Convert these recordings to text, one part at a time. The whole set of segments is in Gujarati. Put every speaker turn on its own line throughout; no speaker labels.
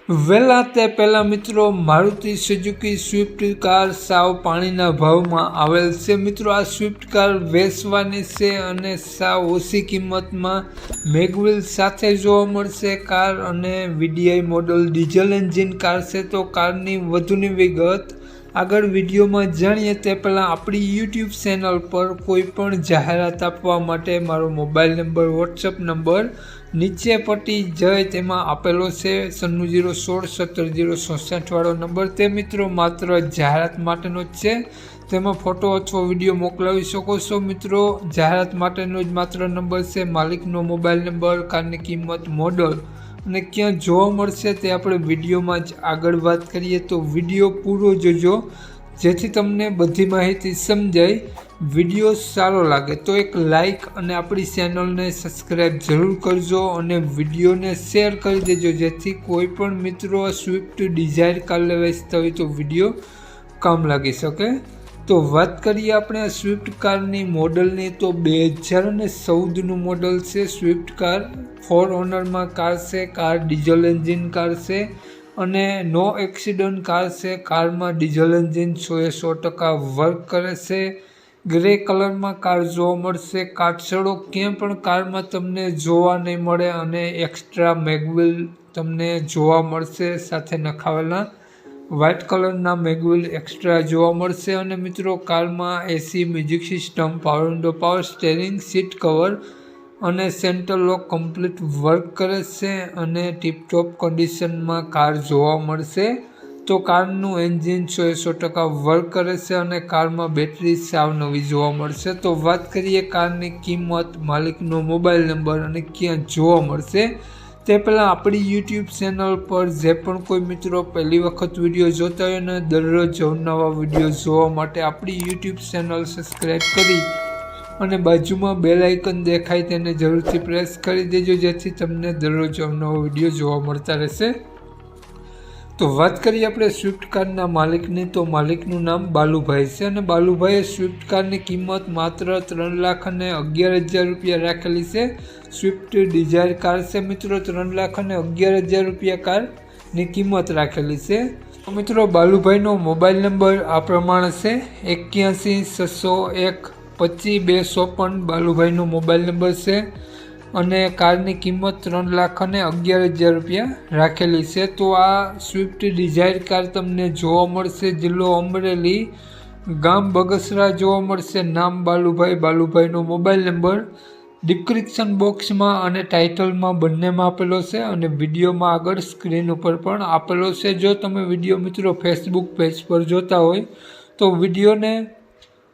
વહેલા તે પહેલાં મિત્રો મારુતિ સુઝુકી સ્વિફ્ટ કાર સાવ પાણીના ભાવમાં આવેલ છે। મિત્રો આ સ્વિફ્ટ કાર વેચવાની છે અને સાવ ઓછી કિંમતમાં મેગવિલ સાથે જોવા મળશે કાર અને VDI model diesel engine car છે। તો કારની વધુની વિગત આગળ વિડીયોમાં જાણીએ તે પહેલાં આપણી યુટ્યુબ ચેનલ પર કોઈ પણ જાહેરાત આપવા માટે મારો મોબાઈલ નંબર વોટ્સઅપ નંબર નીચે પટ્ટી જય તેમાં આપેલો છે 9701677067 વાળો નંબર। તે મિત્રો માત્ર જાહેરાત માટેનો જ છે, તેમાં ફોટો અથવા વિડીયો મોકલાવી શકો છો। મિત્રો જાહેરાત માટેનો જ માત્ર નંબર છે। માલિકનો મોબાઈલ નંબર, કારની કિંમત, મોડલ અને ક્યાં જોવા મળશે તે આપણે વિડીયોમાં જ આગળ વાત કરીએ, તો વિડીયો પૂરો જોજો જેથી તમને બધી માહિતી સમજાય। વિડીયો સારો લાગે તો એક લાઈક અને આપણી ચેનલને સબસ્ક્રાઈબ જરૂર કરજો અને વિડીયોને શેર કરી દેજો જેથી કોઈ પણ મિત્રો સ્વિફ્ટ ડિઝાયર કાર લેવા ઈચ્છતા હોય તો વિડીયો કામ લાગી શકે। તો વાત કરીએ આપણે આ સ્વિફ્ટ કારની મોડલની, તો 2014નું મોડલ છે। સ્વિફ્ટ કાર 4 ઓનરમાં કાર છે। કાર ડીઝલ એન્જિન કાર છે અને નો એક્સિડન્ટ કાર છે। કારમાં ડીઝલ એન્જિન 100% વર્ક કરે છે। ગ્રે કલરમાં કાર જોવા મળશે। કાટછડો ક્યાંય પણ કારમાં તમને જોવા નહીં મળે અને એક્સ્ટ્રા મેગવિલ તમને જોવા મળશે સાથે નખાવેલા વ્હાઇટ કલરના મેગવિલ એક્સ્ટ્રા જોવા મળશે। અને મિત્રો કારમાં AC, music system, power window, power steering, seat cover અને સેન્ટર લોક કમ્પ્લીટ વર્ક કરે છે અને ટીપટોપ કન્ડિશનમાં કાર જોવા મળશે। તો કારનું એન્જિન 100% વર્ક કરે છે અને કારમાં બેટરી સાવ નવી જોવા મળશે। તો વાત કરીએ કારની કિંમત, માલિકનો મોબાઈલ નંબર અને ક્યાં જોવા મળશે તે પહેલાં આપણી યુટ્યુબ ચેનલ પર જે પણ કોઈ મિત્રો પહેલી વખત વિડીયો જોતા હોય અને દરરોજ અવનવા વિડીયો જોવા માટે આપણી યુટ્યુબ ચેનલ સબસ્ક્રાઈબ કરી અને બાજુમાં બેલ આઇકન દેખાય તેને જરૂરથી પ્રેસ કરી દેજો જેથી તમને દરરોજ અવનવા વિડીયો જોવા મળતા રહેશે। તો વાત કરીએ આપણે સ્વિફ્ટ કારના માલિકની, તો માલિકનું નામ બાલુભાઈ છે અને બાલુભાઈએ સ્વિફ્ટ કારની કિંમત માત્ર 3,11,000 રૂપિયા રાખેલી છે। સ્વિફ્ટ ડિઝાયર કાર છે મિત્રો, 3,11,000 રૂપિયા કારની કિંમત રાખેલી છે। તો મિત્રો બાલુભાઈનો મોબાઈલ નંબર આ પ્રમાણે છે 81,601,25,254 બાલુભાઈનો મોબાઈલ નંબર છે અને કારની કિંમત 3,11,000 રૂપિયા રાખેલી છે। તો આ સ્વિફ્ટ ડિઝાયર કાર તમને જોવા મળશે જિલ્લો અમરેલી, ગામ બગસરા જોવા મળશે। નામ બાલુભાઈ, બાલુભાઈનો મોબાઈલ નંબર ડિસ્ક્રિપ્શન બોક્સમાં અને ટાઇટલમાં બંનેમાં આપેલો છે અને વિડીયોમાં આગળ સ્ક્રીન ઉપર પણ આપેલો છે। જો તમે વિડીયો મિત્રો ફેસબુક પેજ પર જોતા હોય તો વિડીયોને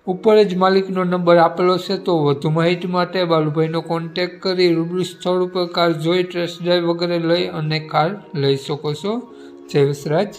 ઉપર જ માલિકનો નંબર આપેલો છે। તો વધુ માહિતી માટે બાલુભાઈનો કોન્ટેક કરી રૂબરૂ સ્થળ ઉપર કાર જોઈ ટેસ્ટ ડ્રાઈવ વગેરે લઈ અને કાર લઈ શકો છો। જય વસરાજ।